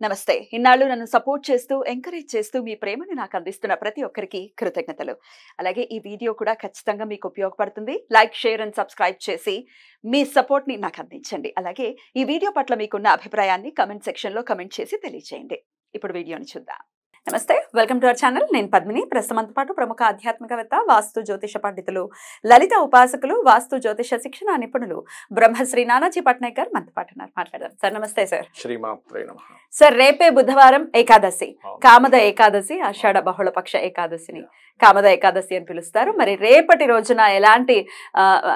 నమస్తే. ఇన్నాళ్ళు నన్ను సపోర్ట్ చేస్తూ, ఎంకరేజ్ చేస్తూ మీ ప్రేమని నాకు అందిస్తున్న ప్రతి ఒక్కరికి కృతజ్ఞతలు. అలాగే ఈ వీడియో కూడా ఖచ్చితంగా మీకు ఉపయోగపడుతుంది. లైక్, షేర్ అండ్ సబ్స్క్రైబ్ చేసి మీ సపోర్ట్‌ని నాకు అందించండి. అలాగే ఈ వీడియో పట్ల మీకున్న అభిప్రాయాన్ని కామెంట్ సెక్షన్‌లో కామెంట్ చేసి తెలియజేయండి. ఇప్పుడు వీడియోని చూద్దాం. నమస్తే, వెల్కమ్ టు అవర్ ఛానల్. నేను పద్మిని. ప్రస్తుతంతో పాటు ప్రముఖ ఆధ్యాత్మికవేత్త, వాస్తు జ్యోతిష పండితులు, లలిత ఉపాసకులు, వాస్తు జ్యోతిష శిక్షణ నిపుణులు బ్రహ్మశ్రీ నానాజీ పట్నాయక్ గారు మనతో పాటు ఉన్నారు. మాట్లాడదాం సార్. నమస్తే సార్. శ్రీమాత్రే నమః. సార్, రేపే బుధవారం ఏకాదశి, కామద ఏకాదశి, ఆషాఢ బహుళపక్ష ఏకాదశిని కామద ఏకాదశి అని పిలుస్తారు. మరి రేపటి రోజున ఎలాంటి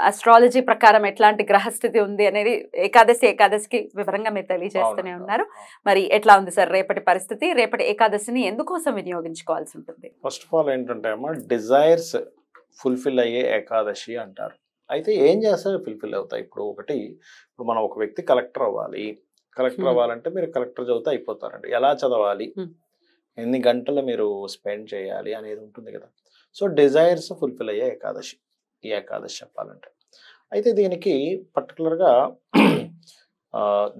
అస్ట్రాలజీ ప్రకారం ఎట్లాంటి గ్రహస్థితి ఉంది అనేది ఏకాదశికి వివరంగా మీరు తెలియజేస్తూనే ఉన్నారు. మరి ఎట్లా ఉంది సార్ రేపటి పరిస్థితి? రేపటి ఏకాదశిని ఎందుకోసం వినియోగించుకోవాల్సి ఉంటుంది? ఫస్ట్ ఆఫ్ ఆల్ ఏంటంటే అమ్మా, డిజైర్స్ ఫుల్ఫిల్ అయ్యే ఏకాదశి అంటారు. అయితే ఏం చేస్తే ఫుల్ఫిల్ అవుతాయి? ఇప్పుడు మనం ఒక వ్యక్తి కలెక్టర్ అవ్వాలి. కలెక్టర్ అవ్వాలంటే మీరు కలెక్టర్ చదివితే అయిపోతారండి. ఎలా చదవాలి, ఎన్ని గంటలు మీరు స్పెండ్ చేయాలి అనేది ఉంటుంది కదా. సో డిజైర్స్ ఫుల్ఫిల్ అయ్యే ఏకాదశి ఈ ఏకాదశి చెప్పాలంటే. అయితే దీనికి పర్టికులర్గా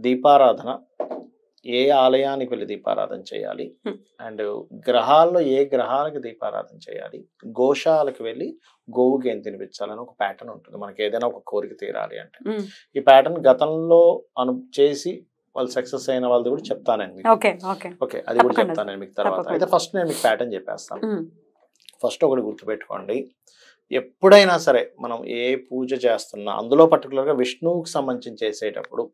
దీపారాధన, ఏ ఆలయానికి వెళ్ళి దీపారాధన చేయాలి, అండ్ గ్రహాల్లో ఏ గ్రహాలకు దీపారాధన చేయాలి, గోశాలకు వెళ్ళి గోవుకి ఏం తినిపించాలని ఒక ప్యాటర్న్ ఉంటుంది. మనకి ఏదైనా ఒక కోరిక తీరాలి అంటే ఈ ప్యాటర్న్ గతంలో చేసి వాళ్ళు సక్సెస్ అయిన వాళ్ళది కూడా చెప్తానండి. ఓకే, అది కూడా చెప్తాను మీకు తర్వాత. అయితే ఫస్ట్ నేను మీకు ప్యాటర్న్ చెప్పేస్తాను. ఫస్ట్ ఒకటి గుర్తుపెట్టుకోండి, ఎప్పుడైనా సరే మనం ఏ పూజ చేస్తున్నా అందులో పర్టికులర్గా విష్ణువుకి సంబంధించి చేసేటప్పుడు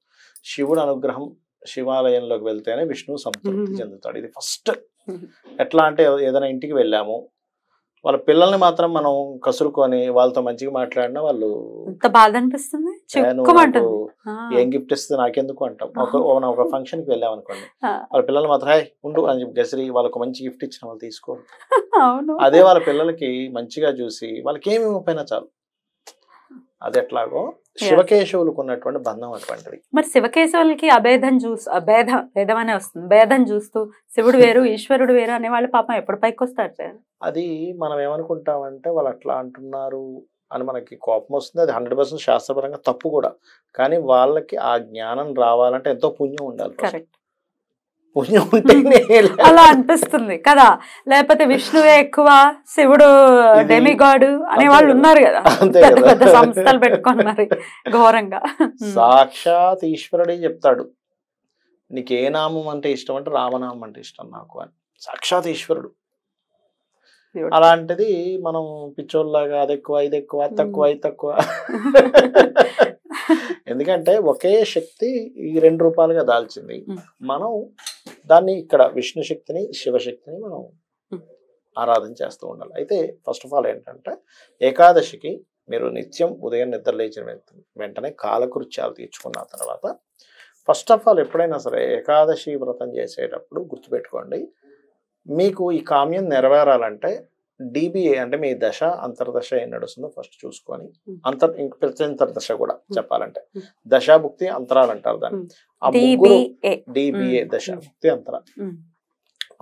శివుడు అనుగ్రహం, శివాలయంలోకి వెళ్తేనే విష్ణువు సంతృప్తి చెందుతాడు. ఇది ఫస్ట్. ఎట్లా అంటే ఏదైనా ఇంటికి వెళ్ళాము, వాళ్ళ పిల్లల్ని మాత్రం మనం కసురుకొని వాళ్ళతో మంచిగా మాట్లాడినా వాళ్ళు బాధ అనిపిస్తుంది. ఏం గిఫ్ట్ ఇస్తే నాకెందుకు అంటాం. ఒక ఫంక్షన్ కి వెళ్ళాం అనుకోండి, వాళ్ళ పిల్లలు మాత్రం హాయ్ ఉండు అని చెప్పి గసిరి వాళ్ళకు మంచి గిఫ్ట్ ఇచ్చిన వాళ్ళు తీసుకోరు. అదే వాళ్ళ పిల్లలకి మంచిగా చూసి వాళ్ళకి ఏమి ఇవ్వకపోయినా చాలు. అది ఎట్లాగో శివకేశవులకు ఉన్నటువంటి బంధం అటువంటిది. మరి శివకేశవులకి భేదం అనే వస్తుంది. భేదం చూస్తూ శివుడు వేరు ఈశ్వరుడు వేరు అనే వాళ్ళు పాపం ఎప్పుడు పైకి వస్తారు సార్? అది మనం ఏమనుకుంటామంటే వాళ్ళు అట్లా అంటున్నారు అని మనకి కోపం వస్తుంది. అది 100% శాస్త్రపరంగా తప్పు కూడా. కానీ వాళ్ళకి ఆ జ్ఞానం రావాలంటే ఎంతో పుణ్యం ఉండాలి. పుణ్యం ఉంటేనే అలా అనిపిస్తుంది కదా. లేకపోతే విష్ణువే ఎక్కువ, శివుడు డెమిగాడు అనే వాళ్ళు ఉన్నారు కదా, పెద్ద పెద్ద సంస్థలు పెట్టుకొని మరి ఘోరంగా. సాక్షాత్ ఈశ్వరుడే చెప్తాడు, నీకు ఏ నామం అంటే ఇష్టం అంటే రామనామం అంటే ఇష్టం నాకు అని. సాక్షాత్ ఈశ్వరుడు. అలాంటిది మనం పిచ్చోళ్ళలాగా అది ఎక్కువ ఇది ఎక్కువ అది తక్కువ ఇది తక్కువ. ఎందుకంటే ఒకే శక్తి ఈ 2 రూపాలుగా దాల్చింది. మనం దాన్ని ఇక్కడ విష్ణు శక్తిని, శివశక్తిని మనం ఆరాధన చేస్తూ ఉండాలి. అయితే ఫస్ట్ ఆఫ్ ఆల్ ఏంటంటే ఏకాదశికి మీరు నిత్యం ఉదయం నిద్ర లేచిన వెంటనే కాలకృత్యాలు తీర్చుకున్న తర్వాత ఫస్ట్ ఆఫ్ ఆల్ ఎప్పుడైనా సరే ఏకాదశి వ్రతం చేసేటప్పుడు గుర్తుపెట్టుకోండి, మీకు ఈ కామ్యం నెరవేరాలంటే డిబిఏ అంటే మీ దశ అంతర్దశ ఏం నడుస్తుందో ఫస్ట్ చూసుకొని, ప్రత్యంతర్దశ కూడా చెప్పాలంటే దశాభుక్తి అంతరాలు అంటారు దాన్ని. ఆ ముగ్గురు డిబిఏ దశాభుక్తి అంతరా,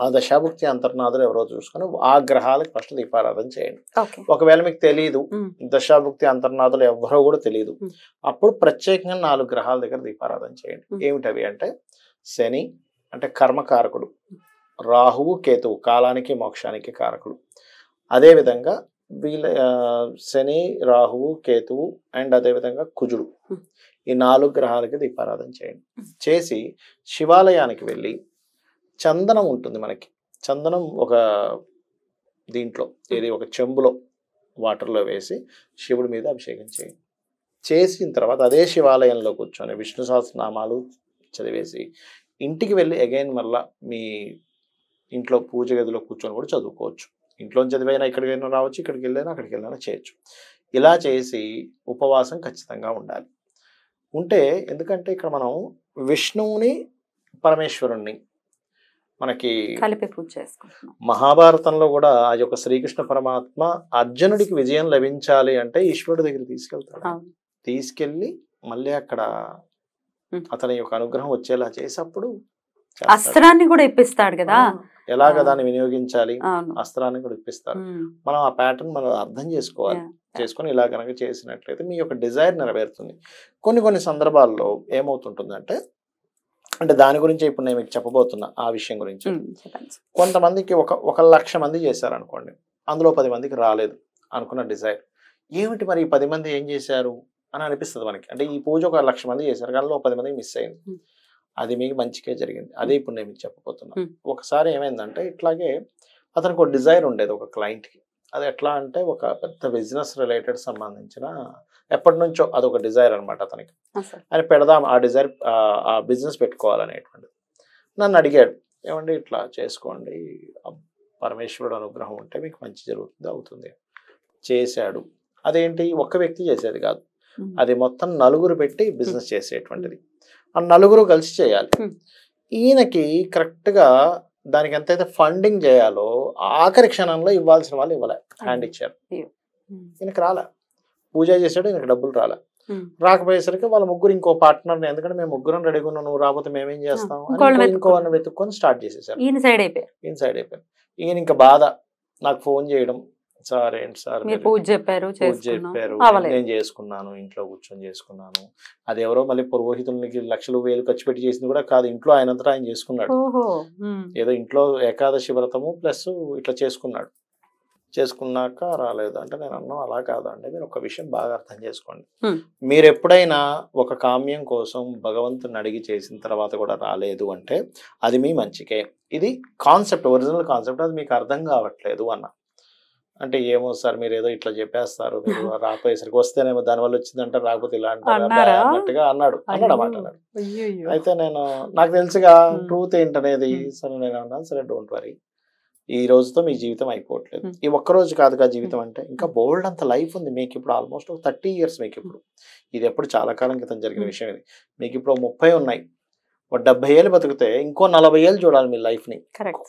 ఆ దశాభుక్తి అంతర్నాథులు ఎవరో చూసుకొని ఆ గ్రహాలకు ఫస్ట్ దీపారాధన చేయండి. ఒకవేళ మీకు తెలియదు, దశాభుక్తి అంతర్నాథులు ఎవరో కూడా తెలియదు, అప్పుడు ప్రత్యేకంగా 4 గ్రహాల దగ్గర దీపారాధన చేయండి. ఏమిటవి అంటే శని అంటే కర్మకారకుడు, రాహువు కేతువు కాలానికి మోక్షానికి కారకుడు. అదేవిధంగా శని, రాహువు, కేతువు అండ్ అదేవిధంగా కుజుడు, ఈ 4 గ్రహాలకి దీపారాధన చేయండి. చేసి శివాలయానికి వెళ్ళి చందనం ఉంటుంది మనకి, చందనం ఒక దీంట్లో ఒక చెంబులో వాటర్లో వేసి శివుడి మీద అభిషేకం చేయండి. చేసిన తర్వాత అదే శివాలయంలో కూర్చొని విష్ణు సహస్రనామాలు చదివేసి ఇంటికి వెళ్ళి అగైన్ మళ్ళీ మీ ఇంట్లో పూజ గదిలో కూర్చొని కూడా చదువుకోవచ్చు. ఇంట్లో చదివైనా ఇక్కడికి వెళ్ళినా రావచ్చు, ఇక్కడికి వెళ్ళినా అక్కడికి వెళ్ళినా చేయొచ్చు. ఇలా చేసి ఉపవాసం ఖచ్చితంగా ఉండాలి. ఎందుకంటే ఇక్కడ మనం విష్ణువుని పరమేశ్వరుణ్ణి మనకి కలిపి పూజ చేసుకుంటున్నాం. మహాభారతంలో కూడా ఆ యొక్క శ్రీకృష్ణ పరమాత్మ అర్జునుడికి విజయం లభించాలి అంటే ఈశ్వరుడి దగ్గర తీసుకెళ్తాడు. తీసుకెళ్ళి మళ్ళీ అక్కడ అతని యొక్క అనుగ్రహం వచ్చేలా చేసి అప్పుడు అస్త్రాన్ని కూడా ఇప్పిస్తాడు కదా. ఎలాగ దాన్ని వినియోగించాలి, అస్త్రాన్ని కూడా ఇప్పిస్తారు. మనం ఆ ప్యాటర్న్ మనం అర్థం చేసుకోవాలి. చేసుకొని ఇలా కనుక చేసినట్లయితే మీ యొక్క డిజైర్ నెరవేరుతుంది. కొన్ని సందర్భాల్లో ఏమవుతుంటుందంటే అంటే దాని గురించి ఇప్పుడు నేను మీకు చెప్పబోతున్నా ఆ విషయం గురించి. కొంతమందికి ఒక 1,00,000 మంది చేశారనుకోండి, అందులో 10 మందికి రాలేదు అనుకున్న డిజైర్. ఏమిటి మరి ఈ 10 మంది ఏం చేశారు అని అనిపిస్తుంది మనకి. అంటే ఈ పూజ ఒక 1,00,000 మంది చేశారు, కానీ 10 మందికి మిస్ అయింది. అది మీకు మంచిగా జరిగింది. అదే ఇప్పుడు నేను మీకు చెప్పబోతున్నా. ఒకసారి ఏమైందంటే ఇట్లాగే అతనికి ఒక డిజైర్ ఉండేది ఒక క్లయింట్కి. అది ఎట్లా అంటే ఒక పెద్ద బిజినెస్ రిలేటెడ్ సంబంధించిన ఎప్పటి నుంచో అదొక డిజైర్ అనమాట అతనికి. ఆయన పెడదాం ఆ డిజైర్, ఆ బిజినెస్ పెట్టుకోవాలనేటువంటిది. నన్ను అడిగాడు, ఏమండి ఇట్లా చేసుకోండి, పరమేశ్వరుడు అనుగ్రహం ఉంటే మీకు మంచి జరుగుతుంది అవుతుంది. చేశాడు. అదేంటి ఒక్క వ్యక్తి చేసేది కాదు, అది మొత్తం నలుగురు పెట్టి బిజినెస్ చేసేటువంటిది. ఆ నలుగురు కలిసి చేయాలి. ఈయనకి కరెక్ట్గా దానికి ఎంతైతే ఫండింగ్ చేయాలో ఆఖరి క్షణంలో ఇవ్వాల్సిన వాళ్ళు ఇవ్వలే, హ్యాండ్ ఇచ్చారు. ఈయనకి రాలే, పూజ చేశాడు, ఈయనకి డబ్బులు రాలే. రాకపోయేసరికి వాళ్ళ ముగ్గురు ఇంకో పార్ట్నర్ని, ఎందుకంటే మేము ముగ్గురం రెడీగా ఉన్నాం, నువ్వు రాకపోతే మేమేం చేస్తాం, ఇంకో వాళ్ళని వెతుక్కొని స్టార్ట్ చేసేసారు. ఈయన సైడ్ అయిపోయారు. ఈయన ఇంకా బాధ నాకు ఫోన్ చేయడం, సార్ ఏంటి సార్ పూజ చెప్పారు, నేను చేసుకున్నాను, ఇంట్లో కూర్చొని చేసుకున్నాను. అది ఎవరో మళ్ళీ పురోహితులకి లక్షలు వేలు ఖర్చు పెట్టి చేసింది కూడా కాదు, ఇంట్లో ఆయనంతటా ఆయన చేసుకున్నాడు. ఏదో ఇంట్లో ఏకాదశి వ్రతము ప్లస్ ఇట్లా చేసుకున్నాడు. చేసుకున్నాక రాలేదు అంటే నేను అన్నా అలా కాదండి, మీరు ఒక విషయం బాగా అర్థం చేసుకోండి. మీరు ఎప్పుడైనా ఒక కామ్యం కోసం భగవంతుని అడిగి చేసిన తర్వాత కూడా రాలేదు అంటే అది మీ మంచికే. ఇది కాన్సెప్ట్, ఒరిజినల్ కాన్సెప్ట్, అది మీకు అర్థం కావట్లేదు అన్న. అంటే ఏమో సార్ మీరు ఏదో ఇట్లా చెప్పేస్తారు, మీరు రాకపోయేసరికి వస్తేనేమో దానివల్ల వచ్చిందంటే రాకపోతే ఇలా అన్నట్టుగా అన్నాడు అన్నమాట. అయితే నేను నాకు తెలుసుగా ట్రూత్ ఏంటనేది. సరే నేను అన్నాను, సరే డోంట్ వరీ, ఈ రోజుతో మీ జీవితం అయిపోవట్లేదు. ఈ ఒక్కరోజు కాదుగా జీవితం అంటే, ఇంకా బోల్డ్ అంత లైఫ్ ఉంది మీకు. ఇప్పుడు ఆల్మోస్ట్ 30 years మీకు ఇప్పుడు. ఇది ఎప్పుడు చాలా కాలం క్రితం జరిగిన విషయం ఇది. మీకు ఇప్పుడు 30 ఉన్నాయి, 70 ఏళ్ళు బతికితే ఇంకో 40 ఏళ్ళు చూడాలి మీ లైఫ్ ని.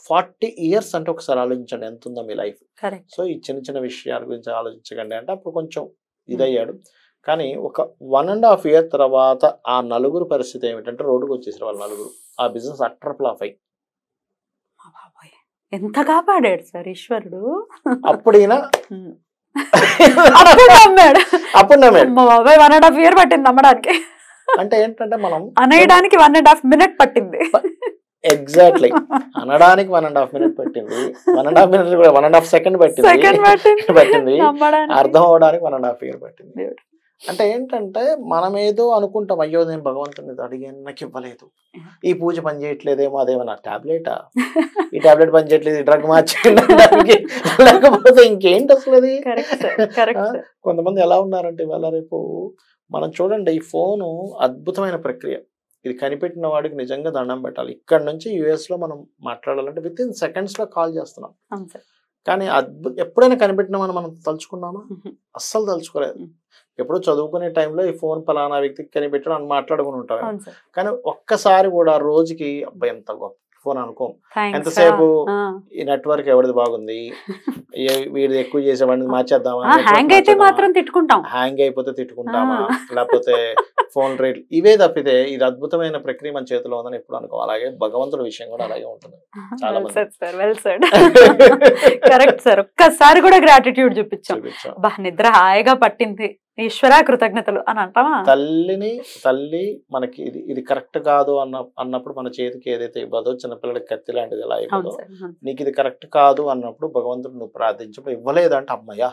40 years అంటే ఒకసారి ఆలోచించండి ఎంత ఉందో మీ లైఫ్. సో ఈ చిన్న చిన్న విషయాల గురించి ఆలోచించకండి అంటే అప్పుడు కొంచెం ఇదయ్యాడు. కానీ ఒక 1.5 year తర్వాత ఆ నలుగురు పరిస్థితి ఏమిటంటే రోడ్డుకు వచ్చేసారు వాళ్ళు నలుగురు. ఆ బిజినెస్ అట్టర్ ఫ్లాప్ అయ్యి. ఎంత కాపాడాడు సార్ ఈశ్వరుడు. అప్పుడు ఈయన అప్పుడు 1.5 year పట్టింది నమ్మడానికి. అంటే ఏంటంటే మనం అనేయడానికి 1.5 minute పట్టింది. ఎగ్జాక్ట్లీ అనడానికి 1.5 minute పట్టింది. 1.5 minute కూడా 1.5 second పట్టింది. అర్థం అవడానికి 1.5 year పట్టింది. అంటే ఏంటంటే మనం ఏదో అనుకుంటాం, అయ్యో నేను భగవంతుని అడిగాను నాకు ఇవ్వలేదు, ఈ పూజ పని చేయట్లేదేమో, అదేమన్నా టాబ్లెటా, ఈ టాబ్లెట్ పని చేయట్లేదు, ఈ డ్రగ్ మార్చేయడానికి, లేకపోతే ఇంకేంటి అసలు అది. కొంతమంది ఎలా ఉన్నారంటే ఇవాళ రేపు మనం చూడండి, ఈ ఫోను అద్భుతమైన ప్రక్రియ. ఇది కనిపెట్టిన వాడికి నిజంగా దండం పెట్టాలి. ఇక్కడ నుంచి US లో మనం మాట్లాడాలంటే within seconds లో కాల్ చేస్తున్నాం. కానీ ఎప్పుడైనా కనిపెట్టినామని మనం తలుచుకున్నామా? అస్సలు తలుచుకోలేదు. ఎప్పుడో చదువుకునే టైంలో ఈ ఫోన్ పలానా వ్యక్తికి కనిపెట్టడం అని మాట్లాడుకుని ఉంటారు. కానీ ఒక్కసారి కూడా రోజుకి అబ్బాయి ఎంత గొప్ప ఫోన్ అనుకోం, ఎంతసేపు ఈ నెట్వర్క్ ఎవరిది బాగుంది, వీడిది ఎక్కువ చేసేవాడిని మార్చేద్దామా, హ్యాంగ్ అయిపోతే తిట్టుకుంటామా, లేకపోతే ఫోన్ రేట్, ఇవే తప్పితే ఇది అద్భుతమైన ప్రక్రియ మన చేతిలో ఉందని ఎప్పుడు అనుకో. అలాగే భగవంతుడి విషయం కూడా అలాగే ఉంటుంది. చాలా కరెక్ట్ సార్. ఒక్కసారి కూడా గ్రాటిట్యూడ్ చూపించాం, నిద్ర హాయిగా పట్టింది, ఈశ్వర కృతజ్ఞతలు అని అంటామా. తల్లి మనకి ఇది కరెక్ట్ కాదు అన్నప్పుడు మన చేతికి ఏదైతే ఇవ్వదో, చిన్నపిల్లలకి కత్తి లాంటిది ఎలా ఇవ్వదో, నీకు ఇది కరెక్ట్ కాదు అన్నప్పుడు భగవంతుడు నువ్వు ప్రార్థించు. ఇవ్వలేదంటే అమ్మయ్య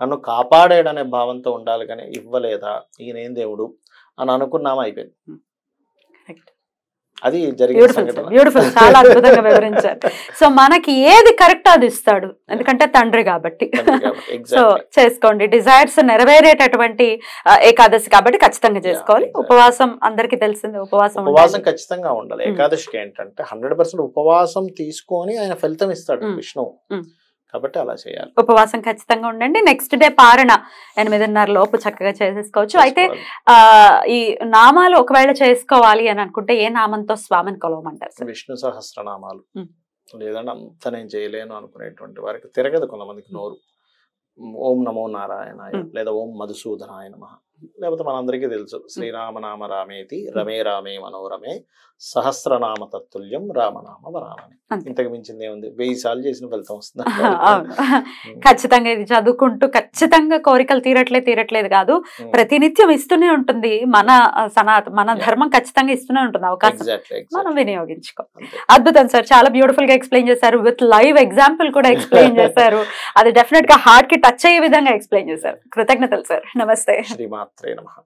నన్ను కాపాడాడనే భావంతో ఉండాలి, కానీ ఇవ్వలేదా ఈయనేం దేవుడు అని అనుకున్నామా అయిపోయింది. అది బ్యూటిఫుల్, చాలా అద్భుతంగా వివరించారు. సో మనకి ఏది కరెక్ట్ అది ఇస్తాడు, ఎందుకంటే తండ్రి కాబట్టి. సో చేసుకోండి, డిజైర్స్ నెరవేరేటటువంటి ఏకాదశి కాబట్టి ఖచ్చితంగా చేసుకోవాలి. ఉపవాసం అందరికి తెలిసింది, ఉపవాసం ఖచ్చితంగా ఉండాలి. ఏకాదశికి ఏంటంటే 100% ఉపవాసం తీసుకొని ఆయన ఫలితం ఇస్తాడు విష్ణువు, కాబట్టి అలా చేయాలి. ఉపవాసం ఖచ్చితంగా ఉండండి. నెక్స్ట్ డే పారణ 8:30 లోపు చక్కగా చేసేసుకోవచ్చు. అయితే ఈ నామాలు ఒకవేళ చేసుకోవాలి అని అనుకుంటే ఏ నామంతో స్వామిని కొలవమంటారు? విష్ణు సహస్రనామాలు, లేదంటే అంత నేను చేయలేను అనుకునేటువంటి వారికి తిరగదు కొంతమందికి నోరు. ఓం నమో నారాయణాయ, లేదా ఓం మధుసూదనాయ నమః, లేకపోతే మనందరికీ తెలుసు శ్రీరామనామ రామేతి రమే రామే మనోరమే సహస్రనామ తత్తుల్యం రామనామ వరానని. ఇంతకు మించింది ఏముంది? 1000 సార్లు చేసిన ఫలితం వస్తుంది. ఖచ్చితంగా ఇది చదువుకుంటూ ఖచ్చితంగా కోరికలు తీరట్లేదు కాదు, ప్రతినిత్యం ఇస్తూనే ఉంటుంది. మన ధర్మం ఖచ్చితంగా ఇస్తూనే ఉంటుంది అవకాశం, మనం వినియోగించుకో. అద్భుతం సార్, చాలా బ్యూటిఫుల్ గా ఎక్స్ప్లెయిన్ చేశారు, విత్ లైవ్ ఎగ్జాంపుల్ కూడా ఎక్స్ప్లెయిన్ చేశారు. అది డెఫినెట్ గా హార్ట్ కి టచ్ అయ్యే విధంగా ఎక్స్ప్లెయిన్ చేశారు. కృతజ్ఞతలు సార్, నమస్తే. శ్రీమాత్రే నమః.